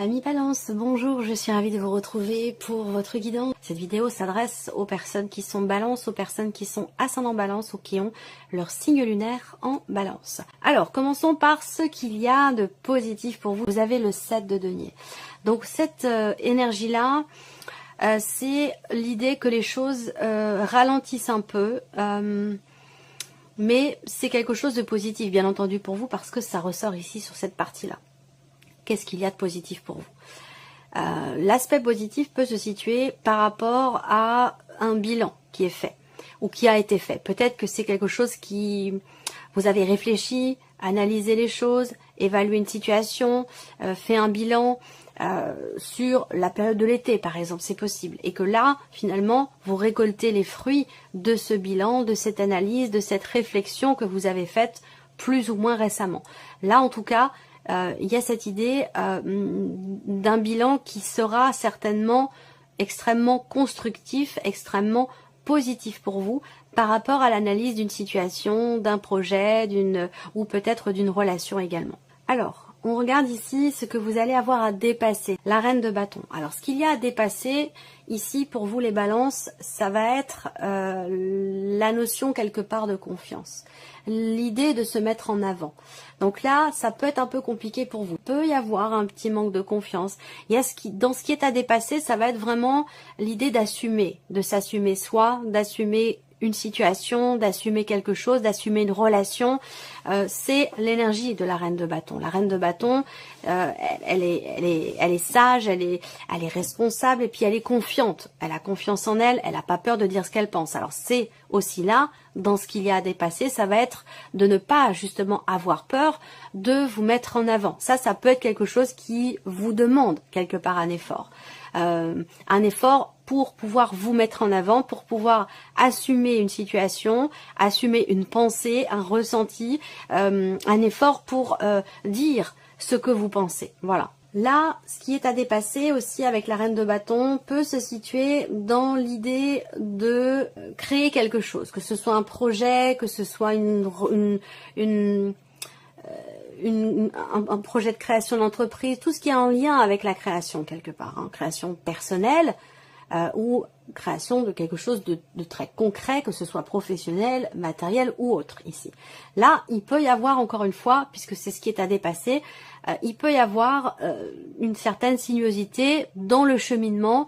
Amis Balance, bonjour, je suis ravie de vous retrouver pour votre guidance. Cette vidéo s'adresse aux personnes qui sont Balance, aux personnes qui sont ascendant Balance ou qui ont leur signe lunaire en Balance. Alors, commençons par ce qu'il y a de positif pour vous. Vous avez le 7 de denier. Donc cette énergie-là, c'est l'idée que les choses ralentissent un peu, mais c'est quelque chose de positif, bien entendu, pour vous, parce que ça ressort ici sur cette partie-là. Qu'est-ce qu'il y a de positif pour vous? L'aspect positif peut se situer par rapport à un bilan qui est fait ou qui a été fait. Peut-être que c'est quelque chose qui vous avez réfléchi, analysé les choses, évalué une situation, fait un bilan sur la période de l'été par exemple, c'est possible. Et que là, finalement, vous récoltez les fruits de ce bilan, de cette analyse, de cette réflexion que vous avez faite plus ou moins récemment. Là, en tout cas, il y a cette idée d'un bilan qui sera certainement extrêmement constructif, extrêmement positif pour vous par rapport à l'analyse d'une situation, d'un projet, ou peut-être d'une relation également. Alors, on regarde ici ce que vous allez avoir à dépasser, la reine de bâton. Alors, ce qu'il y a à dépasser ici pour vous les balances, ça va être la notion quelque part de confiance. L'idée de se mettre en avant. Donc là, ça peut être un peu compliqué pour vous. Il peut y avoir un petit manque de confiance. Il y a dans ce qui est à dépasser, ça va être vraiment l'idée d'assumer, de s'assumer soi, d'assumer une situation, d'assumer quelque chose, d'assumer une relation. C'est l'énergie de la reine de bâton. La reine de bâton, elle est sage, elle est responsable et puis elle est confiante. Elle a confiance en elle, elle n'a pas peur de dire ce qu'elle pense. Alors c'est aussi là, dans ce qu'il y a à dépasser, ça va être de ne pas justement avoir peur de vous mettre en avant. Ça peut être quelque chose qui vous demande quelque part un effort. Un effort pour pouvoir vous mettre en avant, pour pouvoir assumer une situation, assumer une pensée, un ressenti, un effort pour dire ce que vous pensez. Voilà. Là, ce qui est à dépasser aussi avec la reine de bâton peut se situer dans l'idée de créer quelque chose, que ce soit un projet, que ce soit un projet de création d'entreprise, tout ce qui est en lien avec la création quelque part, hein, création personnelle ou création de quelque chose de très concret, que ce soit professionnel, matériel ou autre ici. Là, il peut y avoir encore une fois, puisque c'est ce qui est à dépasser, il peut y avoir une certaine sinuosité dans le cheminement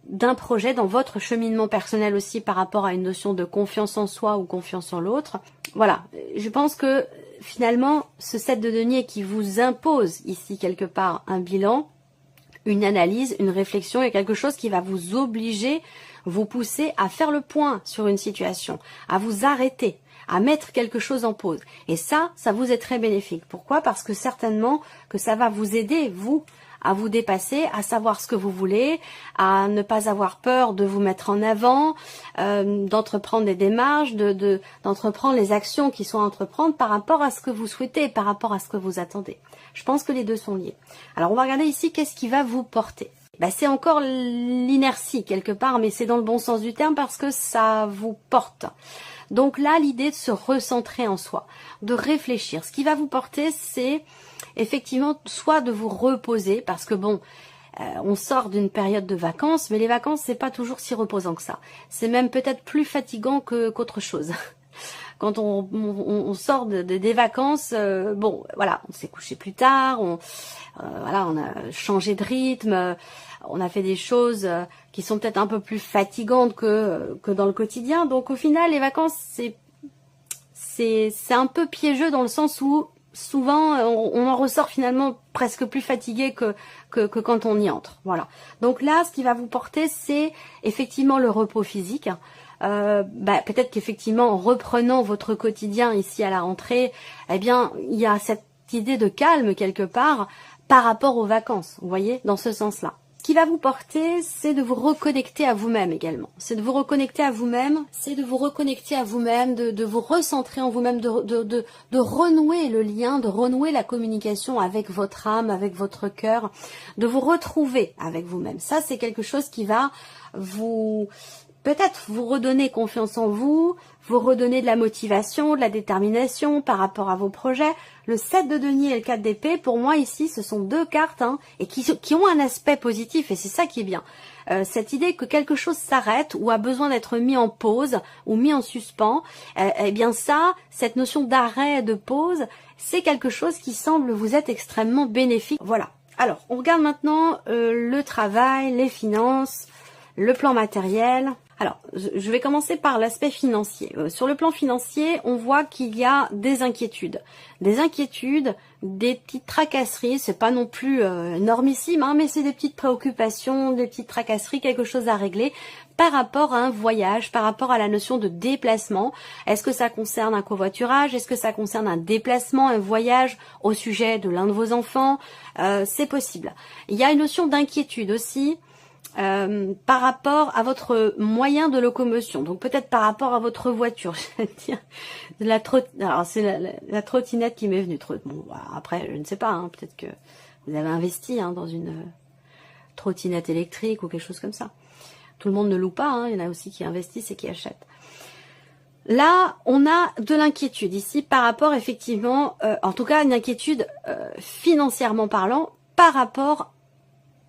d'un projet, dans votre cheminement personnel aussi par rapport à une notion de confiance en soi ou confiance en l'autre. Voilà, je pense que finalement, ce 7 de denier qui vous impose ici quelque part un bilan, une analyse, une réflexion et quelque chose qui va vous obliger, vous pousser à faire le point sur une situation, à vous arrêter, à mettre quelque chose en pause. Et ça vous est très bénéfique. Pourquoi? Parce que certainement que ça va vous aider, vous, à vous dépasser, à savoir ce que vous voulez, à ne pas avoir peur de vous mettre en avant, d'entreprendre des démarches, d'entreprendre les actions qui sont à entreprendre par rapport à ce que vous souhaitez, par rapport à ce que vous attendez. Je pense que les deux sont liés. Alors on va regarder ici qu'est-ce qui va vous porter. C'est encore l'inertie quelque part, mais c'est dans le bon sens du terme parce que ça vous porte. Donc là, l'idée de se recentrer en soi, de réfléchir. Ce qui va vous porter, c'est effectivement soit de vous reposer, parce que bon, on sort d'une période de vacances, mais les vacances, c'est pas toujours si reposant que ça. C'est même peut-être plus fatigant qu'autre chose. Quand on sort des vacances, bon, voilà, on s'est couché plus tard, voilà, on a changé de rythme, on a fait des choses qui sont peut-être un peu plus fatigantes que dans le quotidien. Donc au final, les vacances, c'est un peu piégeux dans le sens où souvent on en ressort finalement presque plus fatigué que quand on y entre. Voilà. Donc là, ce qui va vous porter, c'est effectivement le repos physique. Peut-être qu'effectivement en reprenant votre quotidien ici à la rentrée, eh bien il y a cette idée de calme quelque part par rapport aux vacances, vous voyez, dans ce sens-là. Ce qui va vous porter, c'est de vous reconnecter à vous-même également. C'est de vous reconnecter à vous-même, c'est de vous reconnecter à vous-même, de vous recentrer en vous-même, de renouer le lien, de renouer la communication avec votre âme, avec votre cœur, de vous retrouver avec vous-même. Ça, c'est quelque chose qui va vous peut-être vous redonner confiance en vous, vous redonner de la motivation, de la détermination par rapport à vos projets. Le 7 de denier et le 4 d'épée, pour moi ici, ce sont deux cartes et qui ont un aspect positif et c'est ça qui est bien. Cette idée que quelque chose s'arrête ou a besoin d'être mis en pause ou mis en suspens, eh bien ça, cette notion d'arrêt et de pause, c'est quelque chose qui semble vous être extrêmement bénéfique. Voilà. Alors, on regarde maintenant le travail, les finances, le plan matériel. Alors, je vais commencer par l'aspect financier. Sur le plan financier, on voit qu'il y a des inquiétudes. Des petites tracasseries, c'est pas non plus énormissime, mais c'est des petites préoccupations, des petites tracasseries, quelque chose à régler par rapport à un voyage, par rapport à la notion de déplacement. Est-ce que ça concerne un covoiturage? Est-ce que ça concerne un déplacement, un voyage au sujet de l'un de vos enfants? C'est possible. Il y a une notion d'inquiétude aussi. Par rapport à votre moyen de locomotion, donc peut-être par rapport à votre voiture, je veux dire, alors c'est la trottinette qui m'est venue. Bon, après, je ne sais pas, peut-être que vous avez investi dans une trottinette électrique ou quelque chose comme ça. Tout le monde ne loue pas, il y en a aussi qui investissent et qui achètent. Là, on a de l'inquiétude ici par rapport effectivement, en tout cas une inquiétude financièrement parlant, par rapport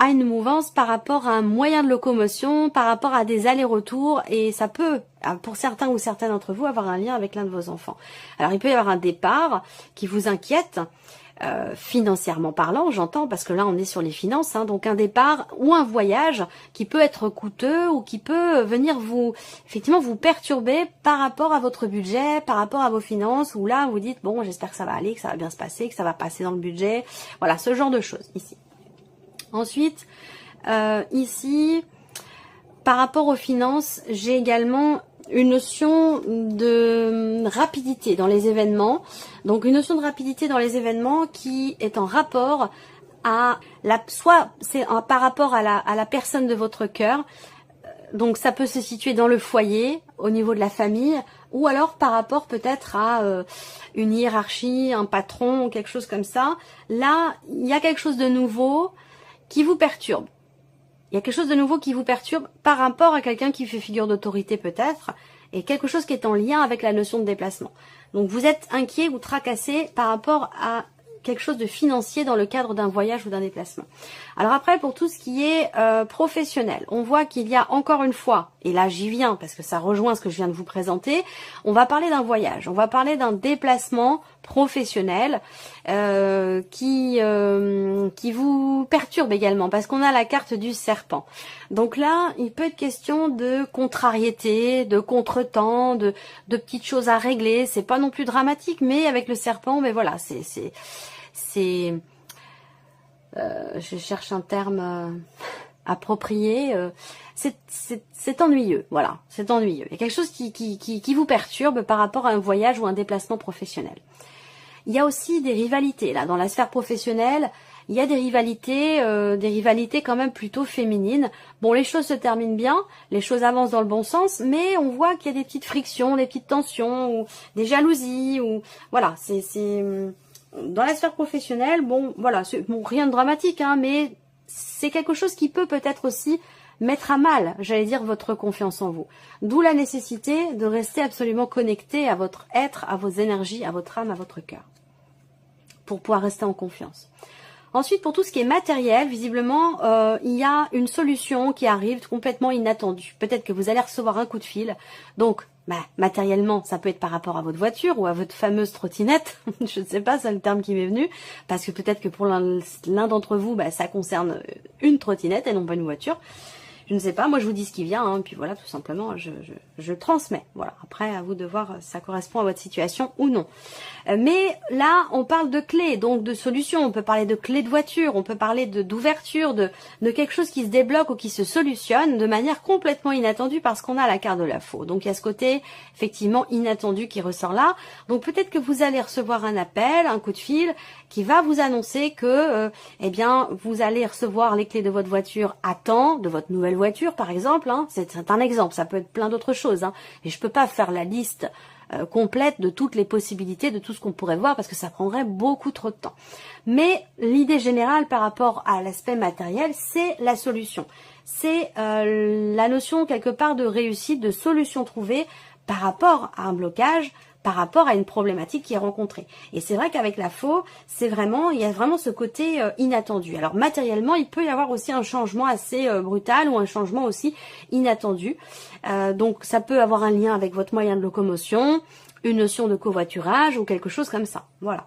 à une mouvance, par rapport à un moyen de locomotion, par rapport à des allers-retours, et ça peut, pour certains ou certaines d'entre vous, avoir un lien avec l'un de vos enfants. Alors il peut y avoir un départ qui vous inquiète, financièrement parlant, j'entends, parce que là on est sur les finances, donc un départ ou un voyage qui peut être coûteux ou qui peut venir effectivement vous perturber par rapport à votre budget, par rapport à vos finances, où là vous dites bon, j'espère que ça va aller, que ça va bien se passer, que ça va passer dans le budget, voilà, ce genre de choses ici. Ensuite, ici, par rapport aux finances, j'ai également une notion de rapidité dans les événements. Donc une notion de rapidité dans les événements qui est en rapport à soit c'est par rapport à la personne de votre cœur. Donc ça peut se situer dans le foyer, au niveau de la famille, ou alors par rapport peut-être à une hiérarchie, un patron, ou quelque chose comme ça. Là, il y a quelque chose de nouveau qui vous perturbe. Il y a quelque chose de nouveau qui vous perturbe par rapport à quelqu'un qui fait figure d'autorité peut-être, et quelque chose qui est en lien avec la notion de déplacement. Donc vous êtes inquiet ou tracassé par rapport à quelque chose de financier dans le cadre d'un voyage ou d'un déplacement. Alors après, pour tout ce qui est professionnel, on voit qu'il y a encore une fois, et là j'y viens parce que ça rejoint ce que je viens de vous présenter, on va parler d'un voyage, on va parler d'un déplacement professionnel qui vous perturbe également parce qu'on a la carte du serpent. Donc là, il peut être question de contrariété, de contretemps, de petites choses à régler. C'est pas non plus dramatique, mais avec le serpent, mais voilà, je cherche un terme approprié. C'est ennuyeux, voilà, c'est ennuyeux. Il y a quelque chose qui vous perturbe par rapport à un voyage ou un déplacement professionnel. Il y a aussi des rivalités, là, dans la sphère professionnelle, il y a des rivalités quand même plutôt féminines. Bon, les choses se terminent bien, les choses avancent dans le bon sens, mais on voit qu'il y a des petites frictions, des petites tensions, ou des jalousies, ou voilà, c'est dans la sphère professionnelle, bon, voilà, rien de dramatique, mais c'est quelque chose qui peut peut-être aussi mettre à mal, j'allais dire, votre confiance en vous. D'où la nécessité de rester absolument connecté à votre être, à vos énergies, à votre âme, à votre cœur, pour pouvoir rester en confiance. Ensuite, pour tout ce qui est matériel, visiblement, il y a une solution qui arrive complètement inattendue. Peut-être que vous allez recevoir un coup de fil. Donc, matériellement, ça peut être par rapport à votre voiture ou à votre fameuse trottinette. Je ne sais pas, c'est le terme qui m'est venu. Parce que peut-être que pour l'un d'entre vous, ça concerne une trottinette et non pas une voiture. Je ne sais pas, moi je vous dis ce qui vient, et puis voilà, tout simplement, je transmets. Voilà, après, à vous de voir si ça correspond à votre situation ou non. Mais là, on parle de clés, donc de solutions. On peut parler de clés de voiture, on peut parler d'ouverture, de quelque chose qui se débloque ou qui se solutionne de manière complètement inattendue parce qu'on a la carte de la faux. Donc il y a ce côté, effectivement, inattendu qui ressort là. Donc peut-être que vous allez recevoir un appel, un coup de fil, qui va vous annoncer que, vous allez recevoir les clés de votre voiture à temps, de votre nouvelle voiture par exemple, c'est un exemple, ça peut être plein d'autres choses, et je peux pas faire la liste complète de toutes les possibilités, de tout ce qu'on pourrait voir, parce que ça prendrait beaucoup trop de temps. Mais l'idée générale par rapport à l'aspect matériel, c'est la solution. C'est la notion quelque part de réussite, de solution trouvée par rapport à un blocage, par rapport à une problématique qui est rencontrée. Et c'est vrai qu'avec la faux, il y a vraiment ce côté inattendu. Alors matériellement, il peut y avoir aussi un changement assez brutal ou un changement aussi inattendu. Donc ça peut avoir un lien avec votre moyen de locomotion, une notion de covoiturage ou quelque chose comme ça. Voilà.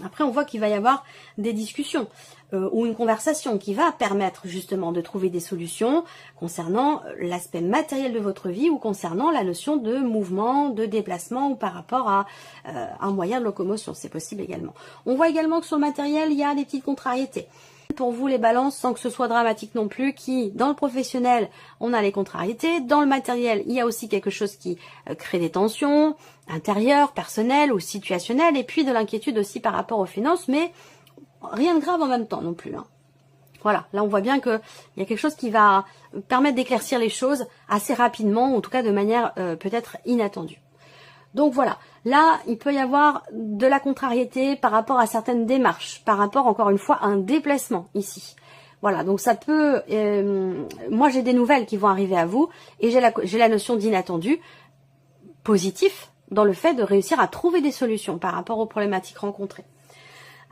Après, on voit qu'il va y avoir des discussions ou une conversation qui va permettre justement de trouver des solutions concernant l'aspect matériel de votre vie ou concernant la notion de mouvement, de déplacement ou par rapport à un moyen de locomotion. C'est possible également. On voit également que sur le matériel, il y a des petites contrariétés. Pour vous, les balances, sans que ce soit dramatique non plus, qui, dans le professionnel, on a les contrariétés. Dans le matériel, il y a aussi quelque chose qui crée des tensions intérieures, personnelles ou situationnelles, et puis de l'inquiétude aussi par rapport aux finances, mais rien de grave en même temps non plus. Hein. Voilà, là on voit bien qu'il y a quelque chose qui va permettre d'éclaircir les choses assez rapidement, ou en tout cas de manière peut-être inattendue. Donc voilà, là il peut y avoir de la contrariété par rapport à certaines démarches, par rapport encore une fois à un déplacement ici. Voilà, donc ça peut, moi j'ai des nouvelles qui vont arriver à vous et j'ai la notion d'inattendu positif dans le fait de réussir à trouver des solutions par rapport aux problématiques rencontrées.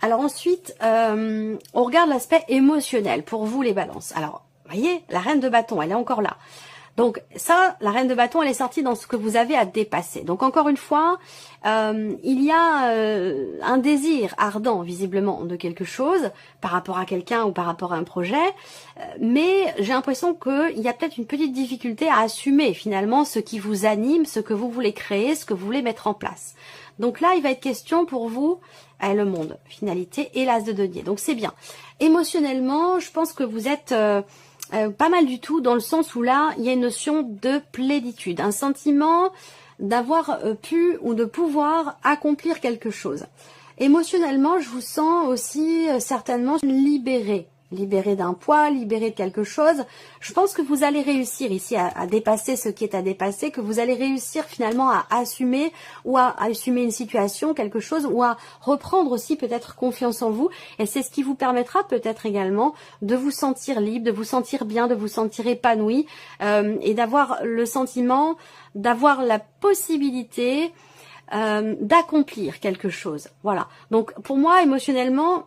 Alors ensuite, on regarde l'aspect émotionnel pour vous les balances. Alors, vous voyez, la reine de bâton, elle est encore là. Donc ça, la reine de bâton, elle est sortie dans ce que vous avez à dépasser. Donc encore une fois, il y a un désir ardent visiblement de quelque chose par rapport à quelqu'un ou par rapport à un projet, mais j'ai l'impression qu'il y a peut-être une petite difficulté à assumer finalement ce qui vous anime, ce que vous voulez créer, ce que vous voulez mettre en place. Donc là, il va être question pour vous, le monde, finalité et l'as de denier. Donc c'est bien. Émotionnellement, je pense que vous êtes... pas mal du tout, dans le sens où là, il y a une notion de plénitude, un sentiment d'avoir pu ou de pouvoir accomplir quelque chose. Émotionnellement, je vous sens aussi certainement libéré d'un poids, libéré de quelque chose. Je pense que vous allez réussir ici à dépasser ce qui est à dépasser, que vous allez réussir finalement à assumer ou à assumer une situation, quelque chose, ou à reprendre aussi peut-être confiance en vous. Et c'est ce qui vous permettra peut-être également de vous sentir libre, de vous sentir bien, de vous sentir épanoui et d'avoir le sentiment, d'avoir la possibilité d'accomplir quelque chose. Voilà. Donc pour moi, émotionnellement,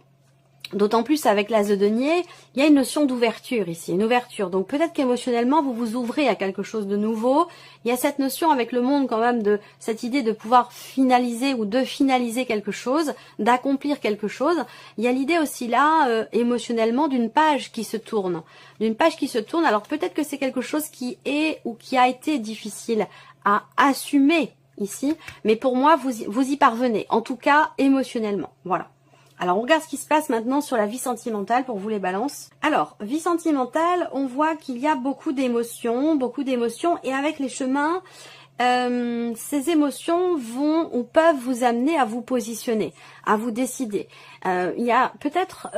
d'autant plus avec l'as de denier, il y a une notion d'ouverture ici, une ouverture. Donc peut-être qu'émotionnellement, vous vous ouvrez à quelque chose de nouveau. Il y a cette notion avec le monde quand même de cette idée de pouvoir finaliser ou de finaliser quelque chose, d'accomplir quelque chose. Il y a l'idée aussi là, émotionnellement, d'une page qui se tourne. D'une page qui se tourne. Alors peut-être que c'est quelque chose qui est ou qui a été difficile à assumer ici. Mais pour moi, vous y parvenez. En tout cas, émotionnellement. Voilà. Alors, on regarde ce qui se passe maintenant sur la vie sentimentale pour vous les balances. Alors, vie sentimentale, on voit qu'il y a beaucoup d'émotions, et avec les chemins, ces émotions vont ou peuvent vous amener à vous positionner, à vous décider. Il y a peut-être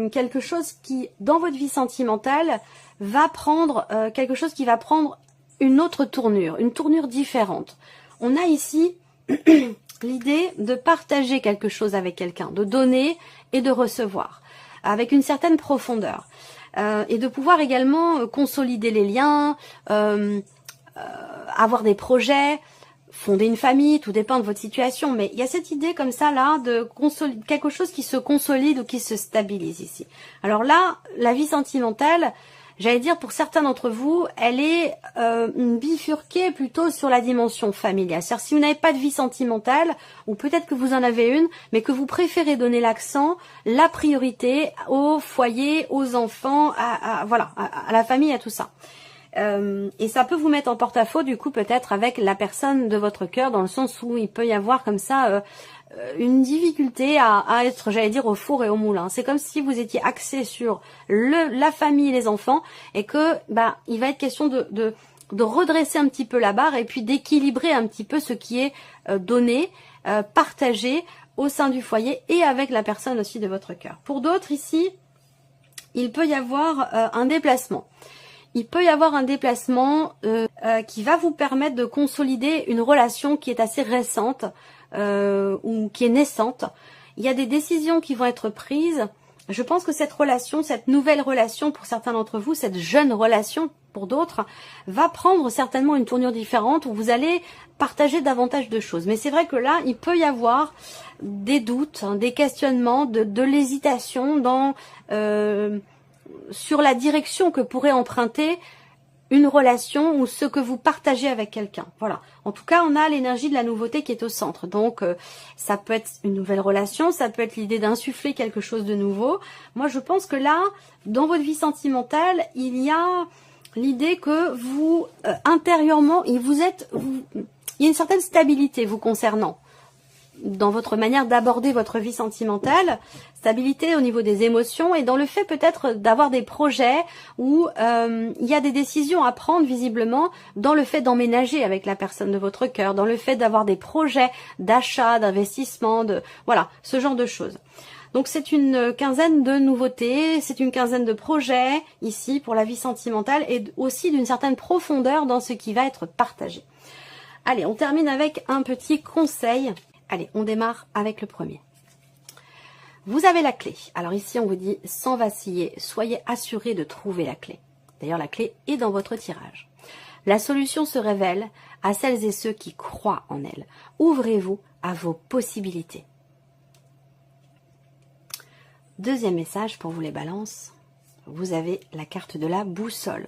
quelque chose qui, dans votre vie sentimentale, va prendre quelque chose qui va prendre une autre tournure, une tournure différente. On a ici... l'idée de partager quelque chose avec quelqu'un, de donner et de recevoir, avec une certaine profondeur. Et de pouvoir également consolider les liens, avoir des projets, fonder une famille, tout dépend de votre situation. Mais il y a cette idée comme ça là, de quelque chose qui se consolide ou qui se stabilise ici. Alors là, la vie sentimentale... J'allais dire, pour certains d'entre vous, elle est bifurquée plutôt sur la dimension familiale. C'est-à-dire, si vous n'avez pas de vie sentimentale, ou peut-être que vous en avez une, mais que vous préférez donner l'accent, la priorité au foyer, aux enfants, voilà, à la famille, à tout ça. Et ça peut vous mettre en porte-à-faux, du coup, peut-être avec la personne de votre cœur, dans le sens où il peut y avoir comme ça... une difficulté à être, j'allais dire, au four et au moulin. C'est comme si vous étiez axé sur la famille et les enfants et que il va être question de redresser un petit peu la barre et puis d'équilibrer un petit peu ce qui est donné, partagé au sein du foyer et avec la personne aussi de votre cœur. Pour d'autres ici, il peut y avoir un déplacement. il peut y avoir un déplacement qui va vous permettre de consolider une relation qui est assez récente ou qui est naissante. Il y a des décisions qui vont être prises. Je pense que cette relation, cette nouvelle relation pour certains d'entre vous, cette jeune relation pour d'autres, va prendre certainement une tournure différente où vous allez partager davantage de choses. Mais c'est vrai que là, il peut y avoir des doutes, hein, des questionnements, de l'hésitation dans sur la direction que pourrait emprunter une relation ou ce que vous partagez avec quelqu'un. Voilà. En tout cas, on a l'énergie de la nouveauté qui est au centre. Donc, ça peut être une nouvelle relation, ça peut être l'idée d'insuffler quelque chose de nouveau. Moi, je pense que là, dans votre vie sentimentale, il y a l'idée que vous, intérieurement, il y a une certaine stabilité vous concernant dans votre manière d'aborder votre vie sentimentale, stabilité au niveau des émotions et dans le fait peut-être d'avoir des projets où il y a des décisions à prendre visiblement dans le fait d'emménager avec la personne de votre cœur, dans le fait d'avoir des projets d'achat, d'investissement, voilà, ce genre de choses. Donc c'est une quinzaine de nouveautés, c'est une quinzaine de projets ici pour la vie sentimentale et aussi d'une certaine profondeur dans ce qui va être partagé. Allez, on termine avec un petit conseil. Allez, on démarre avec le premier. Vous avez la clé. Alors ici, on vous dit, sans vaciller, soyez assurés de trouver la clé. D'ailleurs, la clé est dans votre tirage. La solution se révèle à celles et ceux qui croient en elle. Ouvrez-vous à vos possibilités. Deuxième message pour vous les balances. Vous avez la carte de la boussole.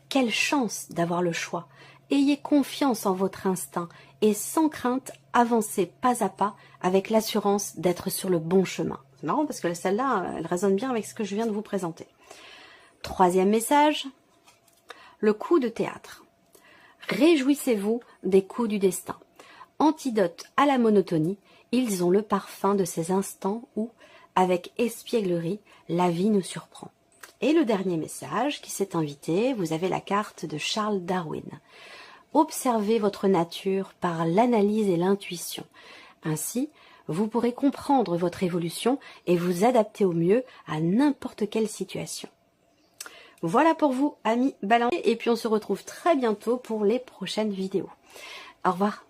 Quelle chance d'avoir le choix. Ayez confiance en votre instinct et sans crainte, avancez pas à pas avec l'assurance d'être sur le bon chemin. C'est marrant parce que celle-là, elle résonne bien avec ce que je viens de vous présenter. Troisième message, le coup de théâtre. Réjouissez-vous des coups du destin. Antidote à la monotonie, ils ont le parfum de ces instants où, avec espièglerie, la vie nous surprend. Et le dernier message qui s'est invité, vous avez la carte de Charles Darwin. Observez votre nature par l'analyse et l'intuition. Ainsi, vous pourrez comprendre votre évolution et vous adapter au mieux à n'importe quelle situation. Voilà pour vous, amis balanciers, et puis on se retrouve très bientôt pour les prochaines vidéos. Au revoir.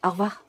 Au revoir.